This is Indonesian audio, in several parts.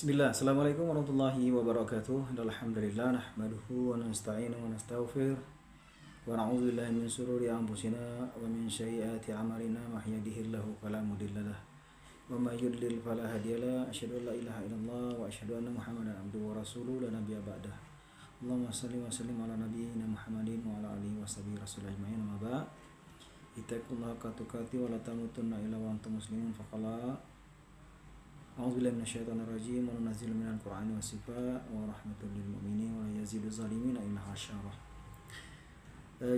Bismillah, Assalamualaikum warahmatullahi wabarakatuh. Alhamdulillah, nahmaduhu wa nasta'inu wa nastaghfir wa na'udzu billahi min sururi anfusina wa min sayyiati a'malina may yahdihillahu fala mudhillalah wa may yudlil fala hadiyalah. Asyhadu an la ilaha illallah wa asyhadu anna Muhammadan abduhu wa rasuluhu la nabiyya ba'dah. Allahumma shalli wa sallim ala nabiyyina Muhammadin wa ala alihi wa sahbihi rasul ajmain. Amma ba'd. Ittaqullaha haqqa tuqatih wa la tamutunna illa wa antum muslimun. Faqala A'udzubillahi minasyaitonirrajim wa nunazzilu minal Qur'ani wasifaa wa rahmatul lil mu'minin wa la yazidu zalimina illa hasyara.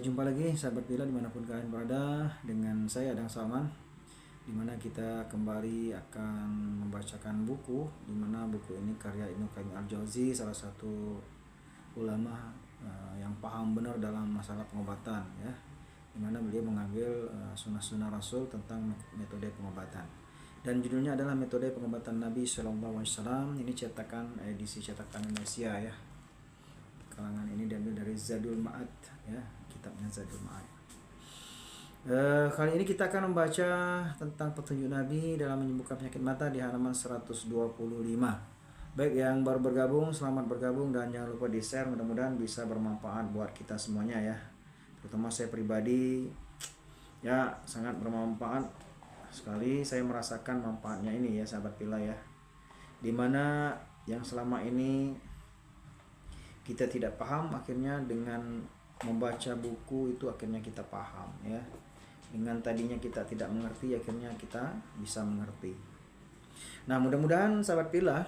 Jumpa lagi sahabat Bila dimanapun kalian berada dengan saya Adang Salman, dimana kita kembali akan membacakan buku, dimana buku ini karya Ibnu Qayyim al-Jauzi, salah satu ulama yang paham benar dalam masalah pengobatan, ya, dimana beliau mengambil sunnah-sunnah Rasul tentang metode pengobatan. Dan judulnya adalah Metode Pengobatan Nabi Sallallahu Alaihi Wasallam. Ini edisi cetakan Indonesia, ya. Kalangan ini diambil dari Zadul Ma'ad, ya, kitabnya Zadul Ma'ad. Kali ini kita akan membaca tentang petunjuk Nabi dalam menyembuhkan penyakit mata di halaman 125. Baik yang baru bergabung, selamat bergabung dan jangan lupa di-share, mudah-mudahan bisa bermanfaat buat kita semuanya, ya. Terutama saya pribadi, ya, sangat bermanfaat sekali. Saya merasakan manfaatnya ini, ya sahabat Pila, ya, dimana yang selama ini kita tidak paham, akhirnya dengan membaca buku itu akhirnya kita paham, ya. Dengan tadinya kita tidak mengerti, akhirnya kita bisa mengerti. Nah, mudah-mudahan sahabat Pila,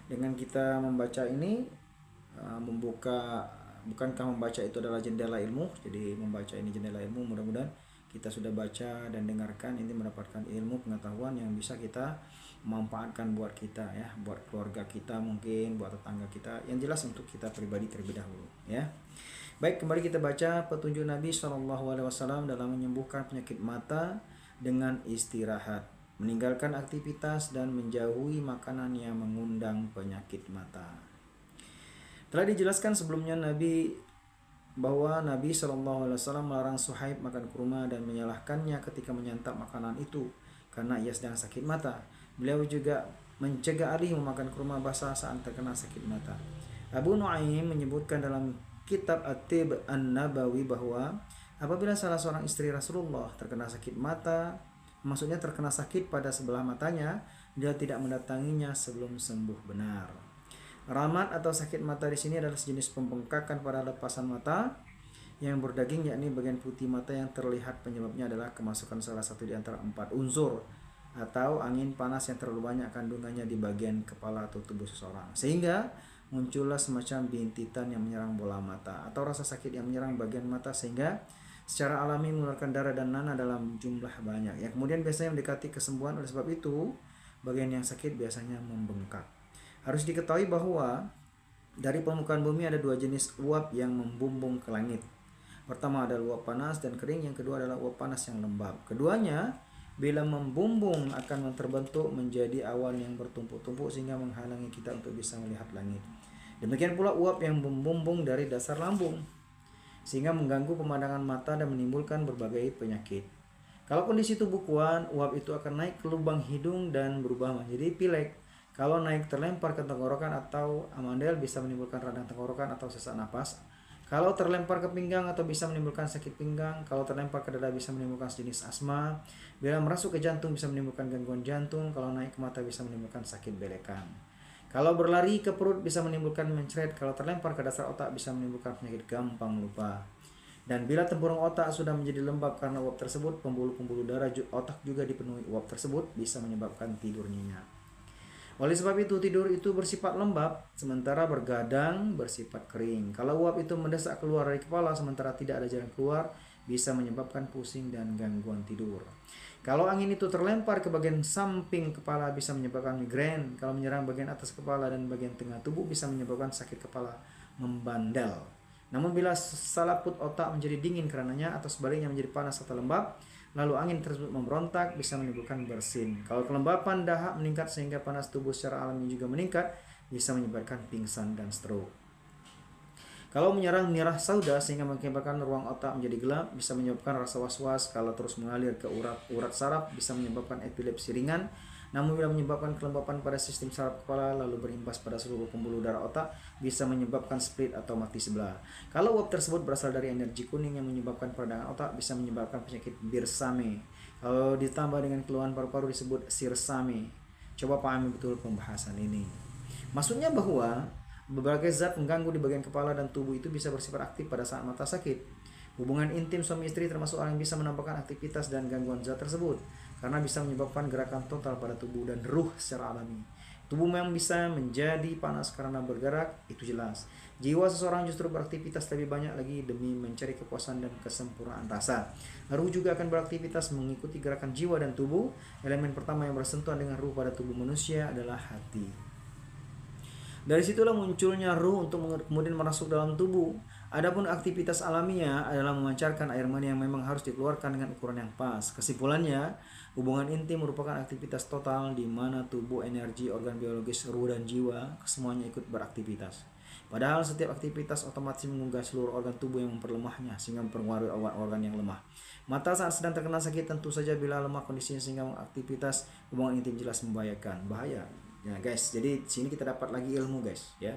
dengan kita membaca ini bukankah membaca itu adalah jendela ilmu? Jadi membaca ini jendela ilmu. Mudah-mudahan kita sudah baca dan dengarkan ini mendapatkan ilmu pengetahuan yang bisa kita manfaatkan buat kita, ya, buat keluarga kita, mungkin buat tetangga kita, yang jelas untuk kita pribadi terlebih dahulu, ya. Baik, kembali kita baca petunjuk Nabi SAW dalam menyembuhkan penyakit mata dengan istirahat, meninggalkan aktivitas dan menjauhi makanan yang mengundang penyakit mata. Telah dijelaskan sebelumnya bahwa Nabi SAW melarang Suhaib makan kurma dan menyalahkannya ketika menyantap makanan itu karena ia sedang sakit mata. Beliau juga mencegah Ali memakan kurma basah saat terkena sakit mata. Abu Nu'aim menyebutkan dalam kitab At-Tib An-Nabawi bahwa apabila salah seorang istri Rasulullah terkena sakit mata, maksudnya terkena sakit pada sebelah matanya, dia tidak mendatanginya sebelum sembuh benar. Ramat atau sakit mata di sini adalah sejenis pembengkakan pada lepasan mata yang berdaging, yakni bagian putih mata yang terlihat. Penyebabnya adalah kemasukan salah satu di antara 4 unsur atau angin panas yang terlalu banyak kandungannya di bagian kepala atau tubuh seseorang, sehingga muncullah semacam bintitan yang menyerang bola mata atau rasa sakit yang menyerang bagian mata, sehingga secara alami mengeluarkan darah dan nanah dalam jumlah banyak, yang kemudian biasanya mendekati kesembuhan. Oleh sebab itu, bagian yang sakit biasanya membengkak. Harus diketahui bahwa dari permukaan bumi ada 2 jenis uap yang membumbung ke langit. Pertama adalah uap panas dan kering, yang kedua adalah uap panas yang lembab. Keduanya bila membumbung akan terbentuk menjadi awan yang bertumpuk-tumpuk sehingga menghalangi kita untuk bisa melihat langit. Demikian pula uap yang membumbung dari dasar lambung sehingga mengganggu pemandangan mata dan menimbulkan berbagai penyakit. Kalau kondisi tubuh kuat, uap itu akan naik ke lubang hidung dan berubah menjadi pilek. Kalau naik terlempar ke tenggorokan atau amandel bisa menimbulkan radang tenggorokan atau sesak napas. Kalau terlempar ke pinggang atau bisa menimbulkan sakit pinggang. Kalau terlempar ke dada bisa menimbulkan sejenis asma. Bila merasuk ke jantung bisa menimbulkan gangguan jantung. Kalau naik ke mata bisa menimbulkan sakit belekan. Kalau berlari ke perut bisa menimbulkan mencret. Kalau terlempar ke dasar otak bisa menimbulkan penyakit gampang lupa. Dan bila tempurung otak sudah menjadi lembab karena uap tersebut, pembuluh-pembuluh darah otak juga dipenuhi uap tersebut, bisa menyebabkan tidur nyenyak. Oleh sebab itu, tidur itu bersifat lembab, sementara bergadang bersifat kering. Kalau uap itu mendesak keluar dari kepala sementara tidak ada jalan keluar, bisa menyebabkan pusing dan gangguan tidur. Kalau angin itu terlempar ke bagian samping kepala bisa menyebabkan migrain. Kalau menyerang bagian atas kepala dan bagian tengah tubuh bisa menyebabkan sakit kepala membandel. Namun bila salaput otak menjadi dingin karenanya atau sebaliknya menjadi panas atau lembab, lalu angin tersebut memberontak, bisa menimbulkan bersin. Kalau kelembapan dahak meningkat sehingga panas tubuh secara alami juga meningkat, bisa menyebabkan pingsan dan stroke. Kalau menyerang merah sauda sehingga mengakibatkan ruang otak menjadi gelap, bisa menyebabkan rasa was-was. Kalau terus mengalir ke urat saraf, bisa menyebabkan epilepsi ringan. Namun bila menyebabkan kelembapan pada sistem saraf kepala lalu berimbas pada seluruh pembuluh darah otak, bisa menyebabkan split atau mati sebelah. Kalau uap tersebut berasal dari energi kuning yang menyebabkan peradangan otak, bisa menyebabkan penyakit Bersame. Kalau ditambah dengan keluhan paru-paru disebut Sirsame. Coba pahami betul pembahasan ini. Maksudnya bahwa berbagai zat pengganggu di bagian kepala dan tubuh itu bisa bersifat aktif pada saat mata sakit. Hubungan intim suami istri termasuk orang yang bisa menampakkan aktivitas dan gangguan zat tersebut, karena bisa menyebabkan gerakan total pada tubuh dan ruh secara alami. Tubuh memang bisa menjadi panas karena bergerak, itu jelas. Jiwa seseorang justru beraktivitas lebih banyak lagi demi mencari kepuasan dan kesempurnaan rasa. Ruh juga akan beraktivitas mengikuti gerakan jiwa dan tubuh. Elemen pertama yang bersentuhan dengan ruh pada tubuh manusia adalah hati. Dari situlah munculnya ruh untuk kemudian masuk dalam tubuh. Adapun aktivitas alamiah adalah memancarkan air mani yang memang harus dikeluarkan dengan ukuran yang pas. Kesimpulannya, hubungan intim merupakan aktivitas total di mana tubuh, energi, organ biologis, ruh dan jiwa semuanya ikut beraktivitas. Padahal setiap aktivitas otomatis mengunggah seluruh organ tubuh yang memperlemahnya sehingga mempengaruhi organ yang lemah. Mata saat sedang terkena sakit tentu saja bila lemah kondisinya sehingga aktivitas hubungan intim jelas membahayakan. Bahaya. Ya guys, jadi sini kita dapat lagi ilmu guys, ya.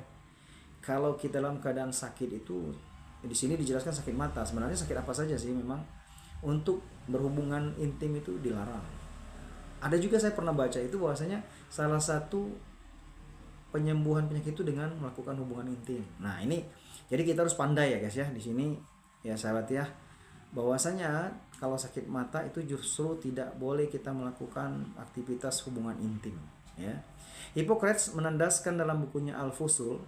Kalau kita dalam keadaan sakit itu, di sini dijelaskan sakit mata. Sebenarnya sakit apa saja sih memang untuk berhubungan intim itu dilarang. Ada juga saya pernah baca itu bahwasanya salah satu penyembuhan penyakit itu dengan melakukan hubungan intim. Nah ini, jadi kita harus pandai ya guys ya di sini ya sahabat ya, bahwasanya kalau sakit mata itu justru tidak boleh kita melakukan aktivitas hubungan intim. Ya, Hippocrates menandaskan dalam bukunya Al-Fusul,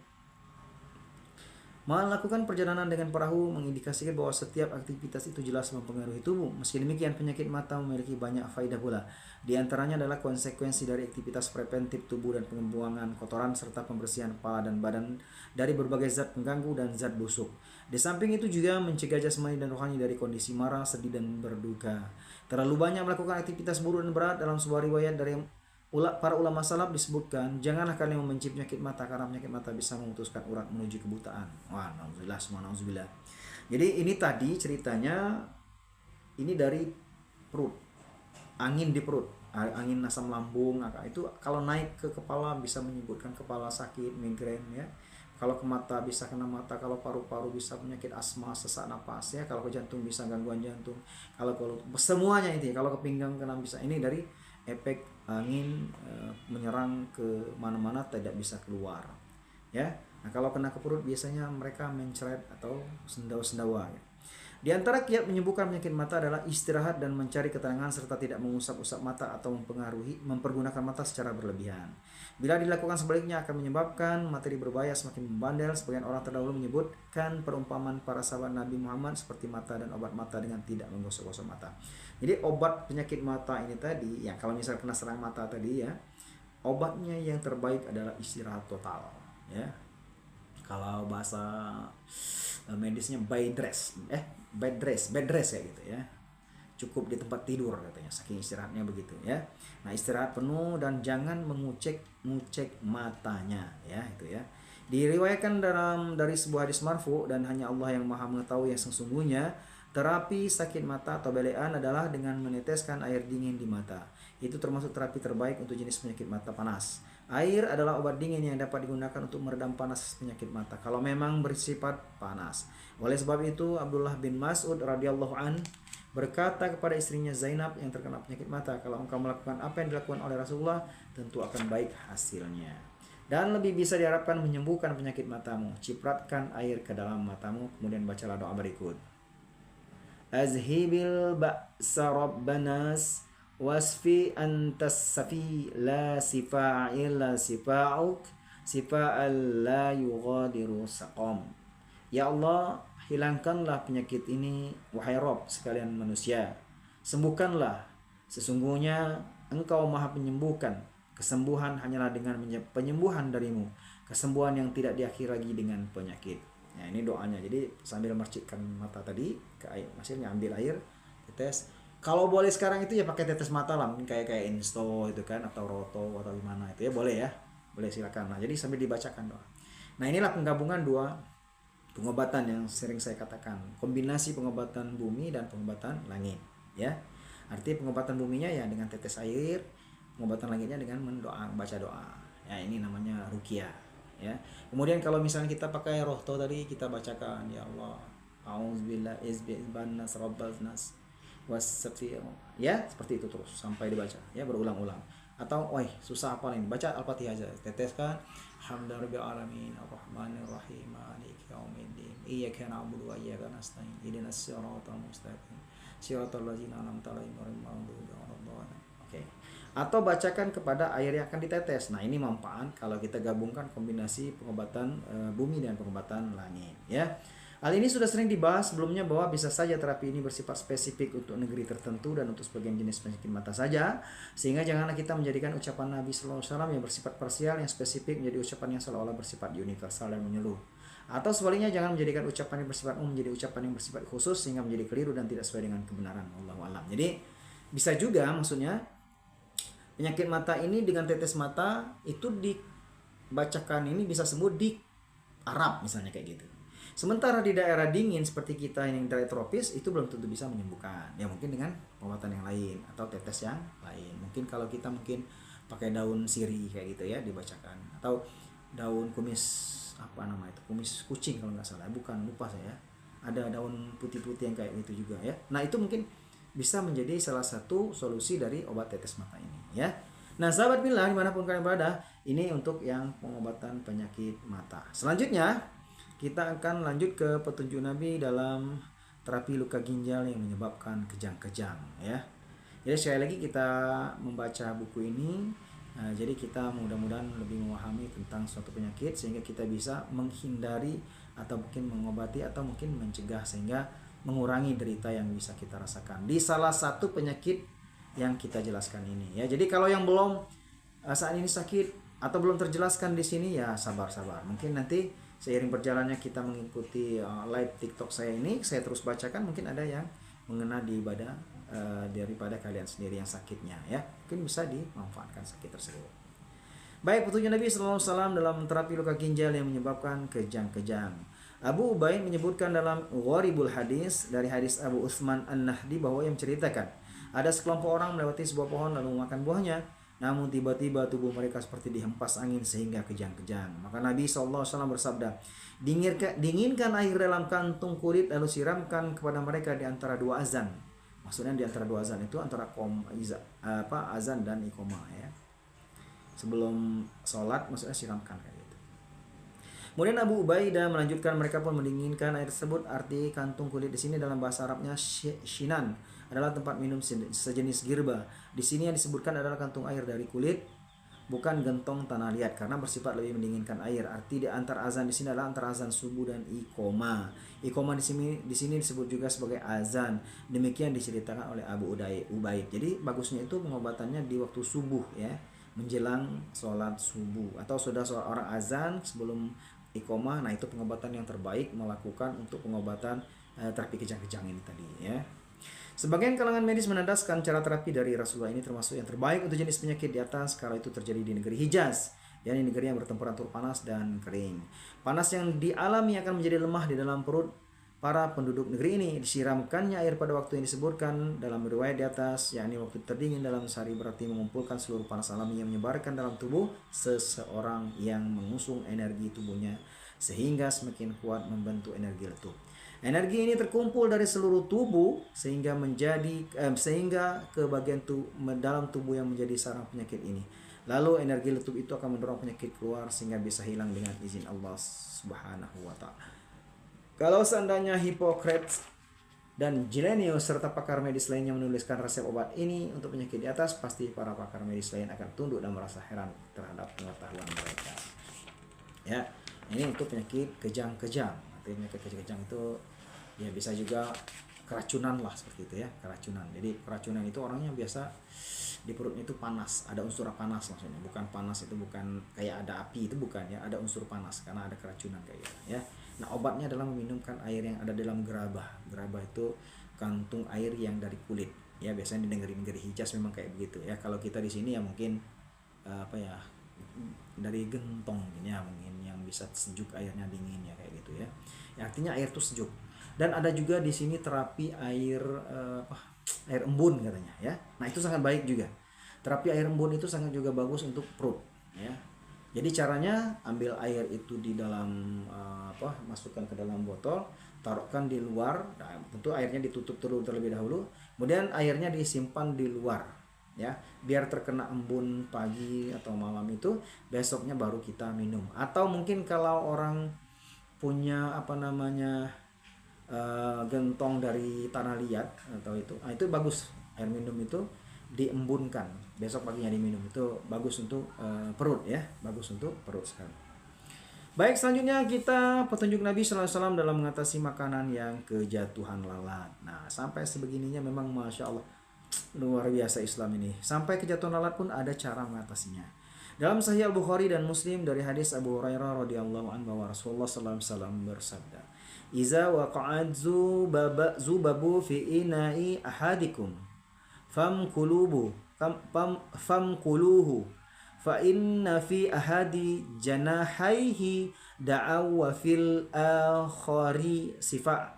melakukan perjalanan dengan perahu mengindikasikan bahwa setiap aktivitas itu jelas mempengaruhi tubuh. Meski demikian, penyakit mata memiliki banyak faedah pula. Di antaranya adalah konsekuensi dari aktivitas preventif tubuh dan pembuangan kotoran serta pembersihan kepala dan badan dari berbagai zat pengganggu dan zat busuk. Di samping itu juga mencegah jasmani dan rohani dari kondisi marah, sedih dan berduka. Terlalu banyak melakukan aktivitas buruk dan berat. Dalam sebuah riwayat dari para ulama salaf disebutkan, janganlah kalian membenci penyakit mata karena penyakit mata bisa memutuskan urat menuju kebutaan. Wah, nauzubillah, semua nauzubillah. Jadi ini tadi ceritanya ini dari perut, angin di perut, angin asam lambung, itu kalau naik ke kepala bisa menyebabkan kepala sakit, migrain ya. Kalau ke mata bisa kena mata, kalau paru-paru bisa penyakit asma, sesak napas ya, kalau ke jantung bisa gangguan jantung, kalau semuanya itu ya, kalau ke pinggang kena bisa. Ini dari efek angin menyerang ke mana-mana tidak bisa keluar ya. Nah kalau kena ke perut biasanya mereka mencret atau sendawa-sendawa ya. Di antara kiat menyembuhkan penyakit mata adalah istirahat dan mencari ketenangan serta tidak mengusap-usap mata atau mempergunakan mata secara berlebihan. Bila dilakukan sebaliknya akan menyebabkan materi berbahaya semakin membandel. Sebagian orang terdahulu menyebutkan perumpamaan para sahabat Nabi Muhammad seperti mata dan obat mata dengan tidak menggosok-gosok mata. Jadi obat penyakit mata ini tadi, ya kalau misalnya kena serang mata tadi ya, obatnya yang terbaik adalah istirahat total ya. Kalau bahasa medisnya bed rest ya gitu ya. Cukup di tempat tidur katanya, saking istirahatnya begitu ya. Nah, istirahat penuh dan jangan mengucek matanya ya itu ya. Diriwayatkan dari sebuah hadis marfu, dan hanya Allah yang Maha mengetahui yang sesungguhnya, terapi sakit mata atau belean adalah dengan meneteskan air dingin di mata. Itu termasuk terapi terbaik untuk jenis penyakit mata panas. Air adalah obat dingin yang dapat digunakan untuk meredam panas penyakit mata kalau memang bersifat panas. Oleh sebab itu, Abdullah bin Mas'ud radhiyallahu an berkata kepada istrinya Zainab yang terkena penyakit mata, kalau engkau melakukan apa yang dilakukan oleh Rasulullah, tentu akan baik hasilnya. Dan lebih bisa diharapkan menyembuhkan penyakit matamu. Cipratkan air ke dalam matamu, kemudian bacalah doa berikut. Azhibil ba'sa rabbanas wasfi antas safi la sifa'a illa sifa'uk sifa'al la yughadiru saqam. Ya Allah, hilangkanlah penyakit ini, wahai Rabb sekalian manusia. Sembuhkanlah, sesungguhnya Engkau Maha Penyembuhkan. Kesembuhan hanyalah dengan penyembuhan darimu, kesembuhan yang tidak diakhiri lagi dengan penyakit. Nah ini doanya. Jadi sambil mercikkan mata tadi ke air, maksudnya ambil air, tetes. Kalau boleh sekarang itu ya pakai tetes mata lah, mungkin kayak Insto itu kan, atau Roto atau gimana itu ya boleh ya, boleh silakan. Nah jadi sambil dibacakan doa. Nah inilah penggabungan dua pengobatan yang sering saya katakan, kombinasi pengobatan bumi dan pengobatan langit ya. Arti pengobatan buminya ya dengan tetes air, pengobatan langitnya dengan baca doa. Ya, ini namanya ruqyah, ya. Kemudian kalau misalnya kita pakai rohto tadi, kita bacakan ya Allah, auzubillah izban nas rabbal nas wasfi, ya, seperti itu terus sampai dibaca, ya, berulang-ulang. Atau susah apa nih, baca Al-Fatihah aja, teteskan hamdan rabbil alamin arrahmanir rahim maliki yaumiddin iyyaka na'budu wa iyyaka nasta'in ihdinas siratal mustaqim siratal ladzina an'amta 'alaihim ghairil maghdubi 'alaihim. Oke. Atau bacakan kepada air yang akan ditetes. Nah, ini manfaat kalau kita gabungkan kombinasi pengobatan bumi dan pengobatan langit, ya. Hal ini sudah sering dibahas sebelumnya bahwa bisa saja terapi ini bersifat spesifik untuk negeri tertentu dan untuk sebagian jenis penyakit mata saja, sehingga janganlah kita menjadikan ucapan Nabi Sallallahu Alaihi Wasallam yang bersifat parsial, yang spesifik menjadi ucapan yang seolah-olah bersifat universal dan menyeluruh. Atau sebaliknya, jangan menjadikan ucapan yang bersifat umum menjadi ucapan yang bersifat khusus sehingga menjadi keliru dan tidak sesuai dengan kebenaran. Wallahu a'lam. Jadi bisa juga maksudnya penyakit mata ini dengan tetes mata itu dibacakan ini bisa sembuh di Arab misalnya kayak gitu. Sementara di daerah dingin seperti kita yang daerah tropis itu belum tentu bisa menyembuhkan. Ya mungkin dengan pengobatan yang lain atau tetes yang lain. Mungkin kalau kita mungkin pakai daun sirih kayak gitu ya dibacakan, atau daun kumis apa nama itu, kumis kucing kalau nggak salah, bukan, lupa saya. Ada daun putih-putih yang kayak gitu juga ya. Nah, itu mungkin bisa menjadi salah satu solusi dari obat tetes mata ini, ya. Nah, sahabat billah dimanapun kalian berada, ini untuk yang pengobatan penyakit mata. Selanjutnya kita akan lanjut ke petunjuk Nabi dalam terapi luka ginjal yang menyebabkan kejang-kejang, ya. Jadi sekali lagi kita membaca buku ini, jadi kita mudah-mudahan lebih memahami tentang suatu penyakit sehingga kita bisa menghindari atau mungkin mengobati atau mungkin mencegah sehingga mengurangi derita yang bisa kita rasakan di salah satu penyakit yang kita jelaskan ini, ya. Jadi kalau yang belum saat ini sakit atau belum terjelaskan di sini, ya sabar-sabar. Mungkin nanti seiring berjalannya kita mengikuti live TikTok saya ini, saya terus bacakan, mungkin ada yang mengena daripada kalian sendiri yang sakitnya, ya. Mungkin bisa dimanfaatkan sakit tersebut. Baik, petunjuk Nabi Sallallahu Alaihi Wasallam dalam terapi luka ginjal yang menyebabkan kejang-kejang. Abu Ubaid menyebutkan dalam Gharibul Hadis dari hadis Abu Utsman An-Nahdi bahwa yang menceritakan ada sekelompok orang melewati sebuah pohon lalu memakan buahnya, namun tiba-tiba tubuh mereka seperti dihempas angin sehingga kejang-kejang. Maka Nabi SAW bersabda, dinginkan air dalam kantung kulit lalu siramkan kepada mereka di antara dua azan. Maksudnya di antara dua azan itu antara azan dan iqamah, ya. Sebelum sholat maksudnya siramkan kayak gitu. Kemudian Abu Ubaidah melanjutkan mereka pun mendinginkan air tersebut. Arti kantung kulit di sini dalam bahasa Arabnya shinan, adalah tempat minum sejenis girba. Di sini yang disebutkan adalah kantung air dari kulit, bukan gentong tanah liat karena bersifat lebih mendinginkan air. Arti di antar azan di sini adalah antara azan subuh dan iqamah. Iqamah di sini disebut juga sebagai azan. Demikian diceritakan oleh Abu Ubaid. Jadi bagusnya itu pengobatannya di waktu subuh, ya, menjelang sholat subuh, atau sudah seorang azan sebelum iqamah. Nah, itu pengobatan yang terbaik melakukan untuk pengobatan terapi kejang-kejang ini tadi, ya. Sebagian kalangan medis menandaskan cara terapi dari Rasulullah ini termasuk yang terbaik untuk jenis penyakit di atas kalau itu terjadi di negeri Hijaz, yakni negeri yang bertemperatur panas dan kering. Panas yang dialami akan menjadi lemah di dalam perut para penduduk negeri ini. Disiramkannya air pada waktu yang disebutkan dalam riwayat di atas, yakni waktu terdingin dalam sehari, berarti mengumpulkan seluruh panas alami yang menyebarkan dalam tubuh seseorang yang mengusung energi tubuhnya sehingga semakin kuat membentuk energi letup. Energi ini terkumpul dari seluruh tubuh sehingga ke bagian dalam tubuh yang menjadi sarang penyakit ini. Lalu energi letup itu akan mendorong penyakit keluar sehingga bisa hilang dengan izin Allah Subhanahu wa taala. Kalau seandainya Hippocrates dan Gilenius serta pakar medis lainnya menuliskan resep obat ini untuk penyakit di atas, pasti para pakar medis lain akan tunduk dan merasa heran terhadap pengetahuan mereka. Ya, ini untuk penyakit kejang-kejang. Penyakit kejang-kejang itu ya bisa juga keracunan lah, seperti itu, ya, keracunan. Jadi keracunan itu orangnya biasa di perutnya itu panas, ada unsur panas maksudnya. Bukan panas itu bukan kayak ada api, itu bukan, ya, ada unsur panas karena ada keracunan kayak gitu, ya. Nah, obatnya adalah meminumkan air yang ada dalam gerabah. Gerabah itu kantung air yang dari kulit, ya. Biasanya di negeri-negeri Hijaz memang kayak begitu, ya. Kalau kita di sini ya mungkin dari gentong, ya, mungkin yang bisa sejuk airnya, dingin, ya, kayak gitu, ya. Artinya air itu sejuk. Dan ada juga di sini terapi air embun katanya, ya. Nah, itu sangat baik juga. Terapi air embun itu sangat juga bagus untuk perut, ya. Jadi caranya ambil air itu di dalam masukkan ke dalam botol, taruhkan di luar. Nah, tentu airnya ditutup terlebih dahulu, kemudian airnya disimpan di luar, ya, biar terkena embun pagi atau malam itu, besoknya baru kita minum. Atau mungkin kalau orang punya gentong dari tanah liat atau itu bagus, air minum itu diembunkan, besok paginya diminum, itu bagus untuk perut, ya, bagus untuk perut sekali. Baik, selanjutnya kita petunjuk Nabi SAW dalam mengatasi makanan yang kejatuhan lalat. Nah, sampai sebegininya memang Masya Allah, luar biasa Islam ini. Sampai kejatuhan lalat pun ada cara mengatasinya. Dalam Sahih Al-Bukhari dan Muslim dari hadis Abu Hurairah radhiyallahu anhu bahwa Rasulullah SAW bersabda, "Iza waqa'at zubabu fi ina'i ahadikum famkuluhu fa inna fi ahadi janahaihi da'aw wa fil akhari sifa."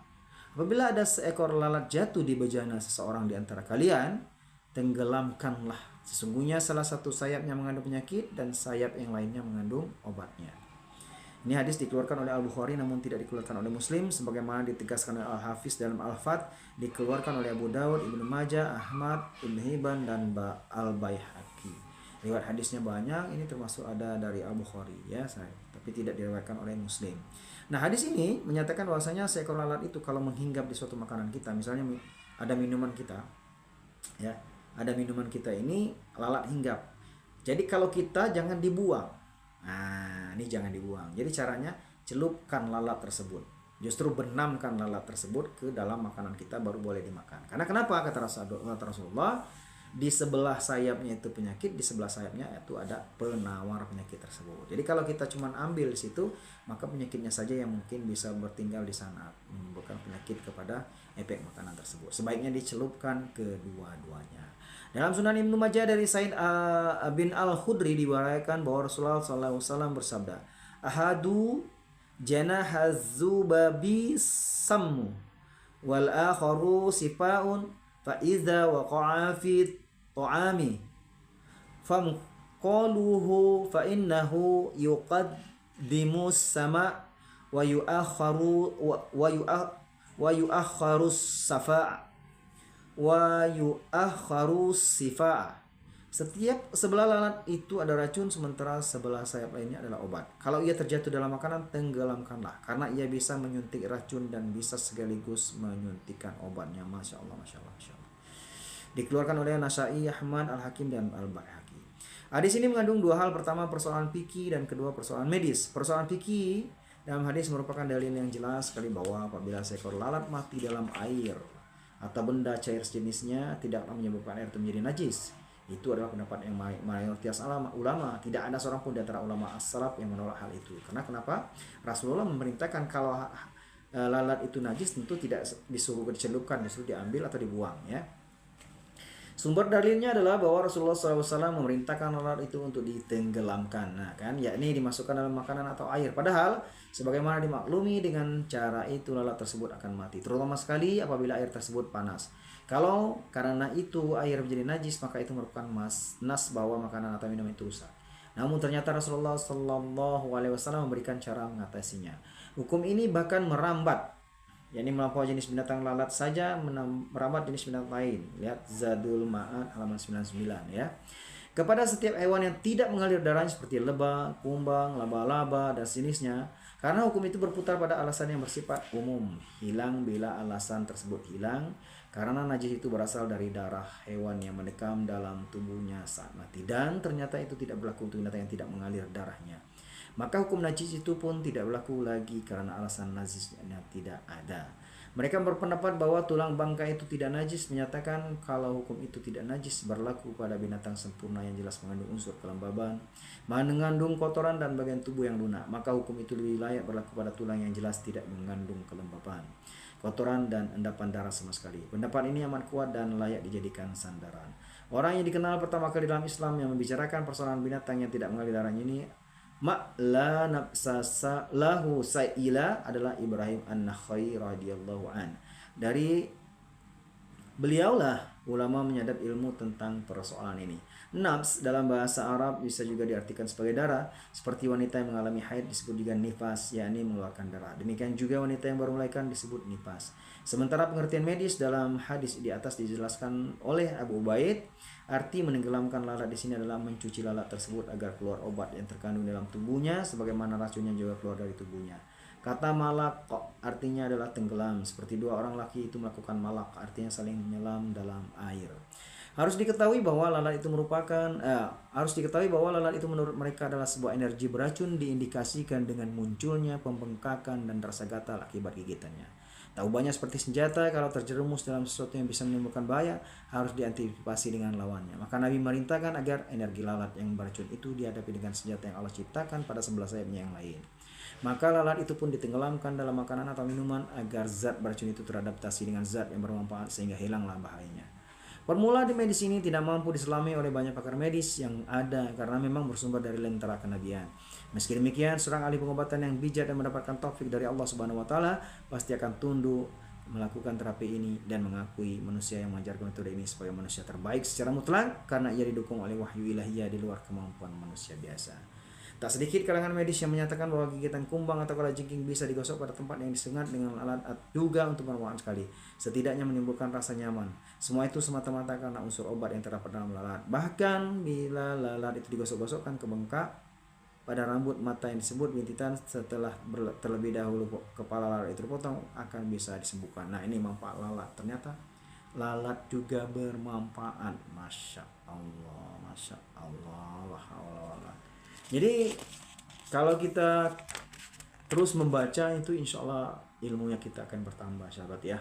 Apabila ada seekor lalat jatuh di bejana seseorang di antara kalian, tenggelamkanlah. Sesungguhnya salah satu sayapnya mengandung penyakit dan sayap yang lainnya mengandung obatnya. Ini hadis dikeluarkan oleh Al-Bukhari namun tidak dikeluarkan oleh Muslim, sebagaimana ditegaskan oleh Al-Hafiz dalam Al-Fat, dikeluarkan oleh Abu Dawud, Ibnu Majah, Ahmad, Ibnu Hibban, dan Al-Baihaqi. Riwayat hadisnya banyak, ini termasuk ada dari Al-Bukhari, ya, tapi tidak diriwayatkan oleh Muslim. Nah, hadis ini menyatakan bahwasanya seekor lalat itu kalau menghinggap di suatu makanan kita, misalnya ada minuman kita, ya, ada minuman kita ini lalat hinggap. Jadi kalau kita jangan dibuang. Nah, ini jangan dibuang. Jadi caranya celupkan lalat tersebut. Justru benamkan lalat tersebut ke dalam makanan kita, baru boleh dimakan. Karena kenapa? Kata Rasulullah, di sebelah sayapnya itu penyakit, di sebelah sayapnya itu ada penawar penyakit tersebut. Jadi kalau kita cuma ambil di situ, maka penyakitnya saja yang mungkin bisa bertinggal di sana, menimbulkan penyakit kepada efek makanan tersebut. Sebaiknya dicelupkan kedua-duanya. Dalam Sunan Ibnu Majah dari Said bin Al-Khudri diwarikan bahwa Rasulullah SAW bersabda, "Ahadu janahazubabi sammu wal akharu sifaun fa idza waqa'a fi ta'ami famqaluhu fa innahu yuqaddimu sama wa yu'akharu safa' wa yu'akharu sifa'." Setiap sebelah lalat itu ada racun, sementara sebelah sayap lainnya adalah obat. Kalau ia terjatuh dalam makanan, tenggelamkanlah, karena ia bisa menyuntik racun dan bisa sekaligus menyuntikkan obatnya. Masya Allah, Masya Allah, Masya Allah. Dikeluarkan oleh Nasai, Ahmad, Al-Hakim, dan Al-Baihaqi. Hadis ini mengandung dua hal. Pertama, persoalan fikih, dan kedua, persoalan medis. Persoalan fikih dalam hadis merupakan dalil yang jelas sekali bahwa apabila seekor lalat mati dalam air atau benda cair sejenisnya, tidaklah menyebabkan air itu menjadi najis. Itu adalah pendapat yang mayoritas ulama. Tidak ada seorang pun di antara ulama as-salaf yang menolak hal itu. Karena kenapa? Rasulullah memerintahkan kalau lalat itu najis tentu tidak disuruh dicelupkan, disuruh diambil atau dibuang, ya. Sumber dalilnya adalah bahwa Rasulullah SAW memerintahkan lalat itu untuk ditenggelamkan. Nah, kan, yakni dimasukkan dalam makanan atau air. Padahal sebagaimana dimaklumi, dengan cara itu lalat tersebut akan mati, terutama sekali apabila air tersebut panas. Kalau karena itu air menjadi najis, maka itu merupakan nas bahwa makanan atau minum itu rusak. Namun ternyata Rasulullah SAW memberikan cara mengatasinya. Hukum ini bahkan merambat, yakni melampaui jenis binatang lalat saja, merambat jenis binatang lain. Lihat Zadul Ma'ad halaman 99, ya. Kepada setiap hewan yang tidak mengalir darahnya seperti lebah, kumbang, laba-laba, dan sejenisnya. Karena hukum itu berputar pada alasan yang bersifat umum. Hilang bila alasan tersebut hilang, karena najis itu berasal dari darah hewan yang mendekam dalam tubuhnya saat mati, dan ternyata itu tidak berlaku untuk binatang yang tidak mengalir darahnya. Maka hukum najis itu pun tidak berlaku lagi karena alasan najisnya tidak ada. Mereka berpendapat bahwa tulang bangkai itu tidak najis, menyatakan kalau hukum itu tidak najis berlaku pada binatang sempurna yang jelas mengandung unsur kelembaban, mengandung kotoran dan bagian tubuh yang lunak. Maka hukum itu lebih layak berlaku pada tulang yang jelas tidak mengandung kelembaban, kotoran, dan endapan darah sama sekali. Pendapat ini amat kuat dan layak dijadikan sandaran. Orang yang dikenal pertama kali dalam Islam yang membicarakan persoalan binatang yang tidak mengalir darahnya ini, la nafsasa lahu sa'ila, adalah Ibrahim An-Nakhai radhiyallahu an. Dari Beliaulah ulama menyadap ilmu tentang persoalan ini. Nafs dalam bahasa Arab bisa juga diartikan sebagai darah, seperti wanita yang mengalami haid disebut juga nifas, yakni mengeluarkan darah. Demikian juga wanita yang baru melahirkan disebut nifas. Sementara pengertian medis dalam hadis di atas dijelaskan oleh Abu Ubaid, arti menenggelamkan lalat di sini adalah mencuci lalat tersebut agar keluar obat yang terkandung dalam tubuhnya, sebagaimana racunnya juga keluar dari tubuhnya. Kata malak artinya adalah tenggelam, seperti dua orang laki itu melakukan malak, artinya saling menyelam dalam air. Harus diketahui bahwa lalat itu menurut mereka adalah sebuah energi beracun, diindikasikan dengan munculnya pembengkakan dan rasa gatal akibat gigitannya. Tak ubahnya seperti senjata, kalau terjerumus dalam sesuatu yang bisa menimbulkan bahaya, harus diantisipasi dengan lawannya. Maka Nabi merintahkan agar energi lalat yang beracun itu dihadapi dengan senjata yang Allah ciptakan pada sebelah sayapnya yang lain. Maka lalat itu pun ditenggelamkan dalam makanan atau minuman agar zat beracun itu teradaptasi dengan zat yang bermanfaat sehingga hilanglah bahayanya. Formula di medis ini tidak mampu diselami oleh banyak pakar medis yang ada karena memang bersumber dari lentera kenabian. Meski demikian, seorang ahli pengobatan yang bijak dan mendapatkan taufik dari Allah Subhanahu wa taala pasti akan tunduk melakukan terapi ini dan mengakui manusia yang mengajarkan metode ini sebagai manusia terbaik secara mutlak karena ia didukung oleh wahyu ilahiyah di luar kemampuan manusia biasa. Tak sedikit kalangan medis yang menyatakan bahwa gigitan kumbang atau kalajengking bisa digosok pada tempat yang disengat dengan alat juga untuk bermanfaat sekali, setidaknya menimbulkan rasa nyaman. Semua itu semata-mata karena unsur obat yang terdapat dalam lalat. Bahkan bila lalat itu digosok-gosokkan ke bengkak pada rambut mata yang disebut bintitan, setelah terlebih dahulu kepala lalat itu dipotong, akan bisa disembuhkan. Nah, ini manfaat lalat. Ternyata lalat juga bermanfaat. Masya Allah, Masya Allah. Jadi kalau kita terus membaca itu insya Allah ilmunya kita akan bertambah, sahabat ya.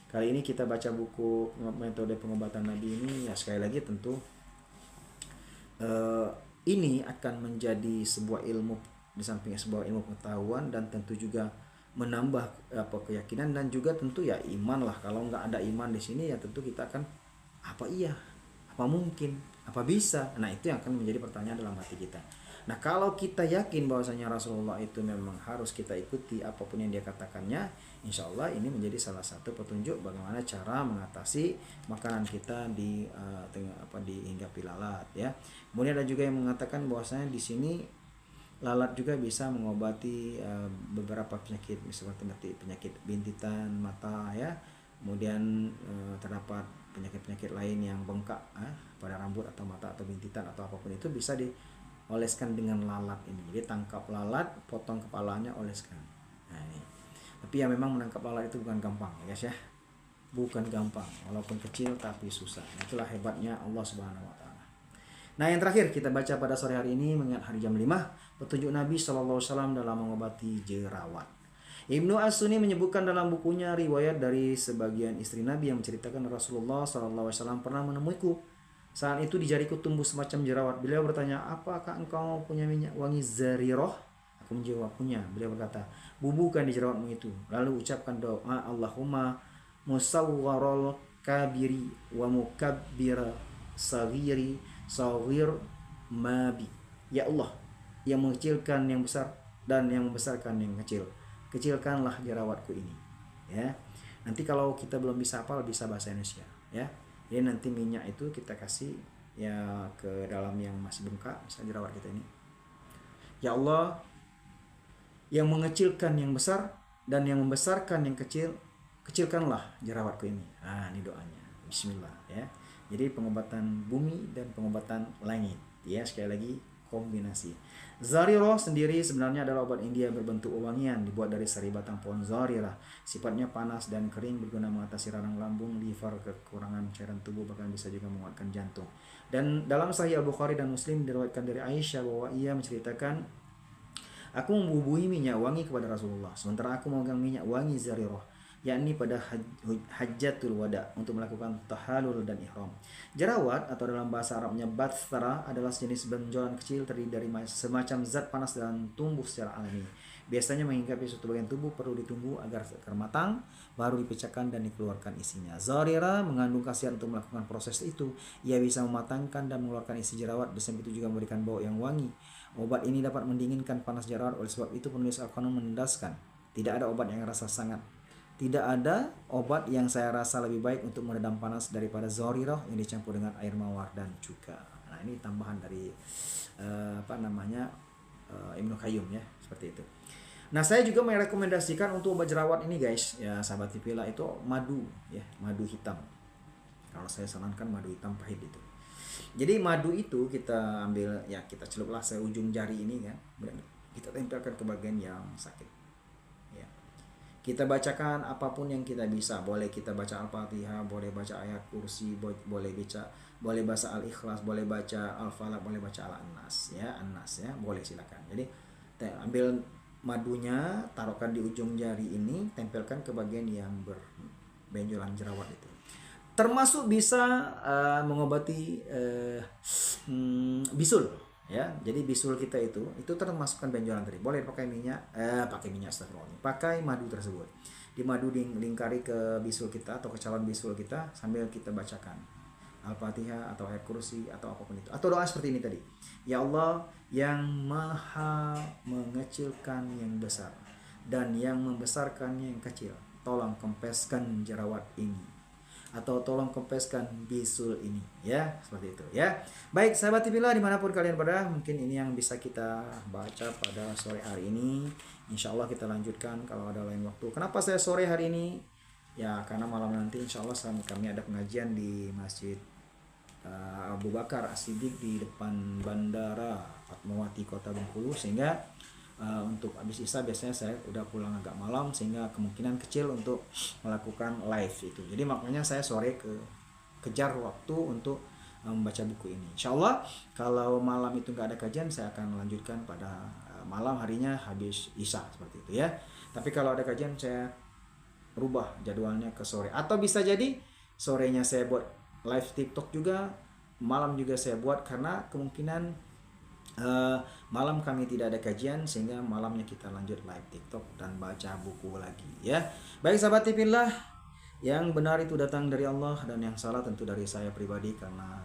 Kali ini kita baca buku metode pengobatan Nabi ini, ya sekali lagi tentu ini akan menjadi sebuah ilmu, di samping sebuah ilmu pengetahuan dan tentu juga menambah keyakinan dan juga tentu ya iman lah. Kalau nggak ada iman di sini ya tentu kita akan apa iya, apa mungkin, apa bisa. Nah itu yang akan menjadi pertanyaan dalam hati kita. Nah kalau kita yakin bahwasanya Rasulullah itu memang harus kita ikuti apapun yang dia katakannya, insya Allah ini menjadi salah satu petunjuk bagaimana cara mengatasi makanan kita dihinggapi lalat ya. Kemudian ada juga yang mengatakan bahwasanya di sini lalat juga bisa mengobati beberapa penyakit seperti penyakit bintitan mata ya. Kemudian terdapat penyakit-penyakit lain yang bengkak pada rambut atau mata atau bintitan atau apapun itu bisa oleskan dengan lalat ini. Jadi tangkap lalat, potong kepalanya, oleskan. Nah ini. Tapi ya memang menangkap lalat itu bukan gampang ya guys ya. Bukan gampang, walaupun kecil tapi susah. Itulah hebatnya Allah Subhanahu wa taala. Nah, yang terakhir kita baca pada sore hari ini mengingat hari jam 5, petunjuk Nabi SAW dalam mengobati jerawat. Ibnu As-Sunni menyebutkan dalam bukunya riwayat dari sebagian istri Nabi yang menceritakan Rasulullah SAW pernah menemuiku. Saat itu di jariku tumbuh semacam jerawat. Beliau bertanya, apakah engkau punya minyak wangi zariroh? Aku menjawab, punya. Beliau berkata, bubuhkan di jerawatmu itu. Lalu ucapkan doa, Allahumma musawwarol kabiri wa mukabbir sagiri sawir mabi. Ya Allah, yang mengecilkan yang besar dan yang membesarkan yang kecil, kecilkanlah jerawatku ini. Ya. Nanti kalau kita belum bisa hafal, bisa bahasa Indonesia. Ya. Jadi nanti minyak itu kita kasih ya ke dalam yang masih bengkak, misalnya jerawat kita ini. Ya Allah, yang mengecilkan yang besar dan yang membesarkan yang kecil, kecilkanlah jerawatku ini. Nah, ini doanya. Bismillah ya. Jadi pengobatan bumi dan pengobatan langit. Ya, sekali lagi kombinasi. Zarirah sendiri sebenarnya adalah obat India berbentuk wewangian, dibuat dari sari batang pohon zarirah. Sifatnya panas dan kering, berguna mengatasi radang lambung, liver, kekurangan cairan tubuh, bahkan bisa juga menguatkan jantung. Dan dalam Sahih Al-Bukhari dan Muslim diriwayatkan dari Aisyah bahwa ia menceritakan, aku membubuhi minyak wangi kepada Rasulullah, sementara aku memegang minyak wangi zarirah, yakni pada hajjatul wada, untuk melakukan tahalul dan ihram. Jerawat atau dalam bahasa Arabnya bathara adalah sejenis benjolan kecil terdiri dari semacam zat panas dan tumbuh secara alami. Biasanya menghinggapi suatu bagian tubuh, perlu ditunggu agar matang, baru dipecahkan dan dikeluarkan isinya. Zarira mengandung khasiat untuk melakukan proses itu. Ia bisa mematangkan dan mengeluarkan isi jerawat, di samping itu juga memberikan bau yang wangi. Obat ini dapat mendinginkan panas jerawat, oleh sebab itu penulis Al-Qanun menendaskan, tidak ada obat yang rasa sangat Tidak ada obat yang saya rasa lebih baik untuk meredam panas daripada Zorirah yang dicampur dengan air mawar dan cuka. Nah, ini tambahan dari Ibnu Qayyim ya, seperti itu. Nah, saya juga merekomendasikan untuk obat jerawat ini guys, ya sahabat Tipila, itu madu ya, madu hitam. Kalau saya sarankan madu hitam pahit itu. Jadi madu itu kita ambil ya, kita celuplah seujung jari ini kan, kita tempelkan ke bagian yang sakit. Ya. Kita bacakan apapun yang kita bisa. Boleh kita baca Al-Fatihah, boleh baca ayat kursi, boleh baca Al-Ikhlas, boleh baca Al-Falaq, boleh baca Al-Nas ya, An-Nas ya, boleh silakan. Jadi ambil madunya, taruhkan di ujung jari ini, tempelkan ke bagian yang berbenjolan jerawat itu. Termasuk bisa mengobati bisul ya. Jadi bisul kita itu termasukkan benjolan tadi. Boleh pakai minyak, astagfirullah, pakai madu tersebut. Di madu dilingkari ke bisul kita atau ke calon bisul kita sambil kita bacakan Al-Fatihah atau ayat kursi atau apapun itu, atau doa seperti ini tadi. Ya Allah yang maha mengecilkan yang besar dan yang membesarkan yang kecil, tolong kempeskan jerawat ini, atau tolong kempeskan bisul ini ya, seperti itu ya. Baik sahabat Tipila dimanapun kalian berada, mungkin ini yang bisa kita baca pada sore hari ini. Insya Allah kita lanjutkan kalau ada lain waktu. Kenapa saya sore hari ini? Ya karena malam nanti insya Allah kami ada pengajian di Masjid Abu Bakar As-Siddiq di depan Bandara Fatmawati Kota Bengkulu, sehingga untuk habis Isya biasanya saya udah pulang agak malam, sehingga kemungkinan kecil untuk melakukan live itu. Jadi makanya saya sore kejar waktu untuk membaca buku ini. Insya Allah kalau malam itu nggak ada kajian, saya akan lanjutkan pada malam harinya habis Isya seperti itu ya. Tapi kalau ada kajian saya rubah jadwalnya ke sore, atau bisa jadi sorenya saya buat live TikTok juga, malam juga saya buat, karena kemungkinan malam kami tidak ada kajian, sehingga malamnya kita lanjut live TikTok dan baca buku lagi ya. Baik sahabat Tipillah, yang benar itu datang dari Allah dan yang salah tentu dari saya pribadi karena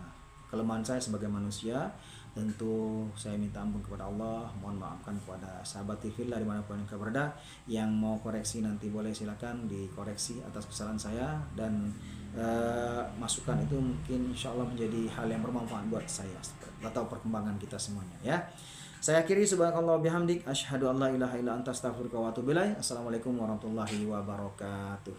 kelemahan saya sebagai manusia. Tentu saya minta ampun kepada Allah, mohon maafkan kepada sahabat Tipillah dimanapun yang berada. Yang mau koreksi nanti boleh silakan dikoreksi atas kesalahan saya, dan masukan itu mungkin insya Allah menjadi hal yang bermanfaat buat saya atau perkembangan kita semuanya ya. Saya akhiri, subhanakallah bihamdik, asyhadu an la ilaha illa anta astaghfiruka wa atubu ilaik. Assalamualaikum warahmatullahi wabarakatuh.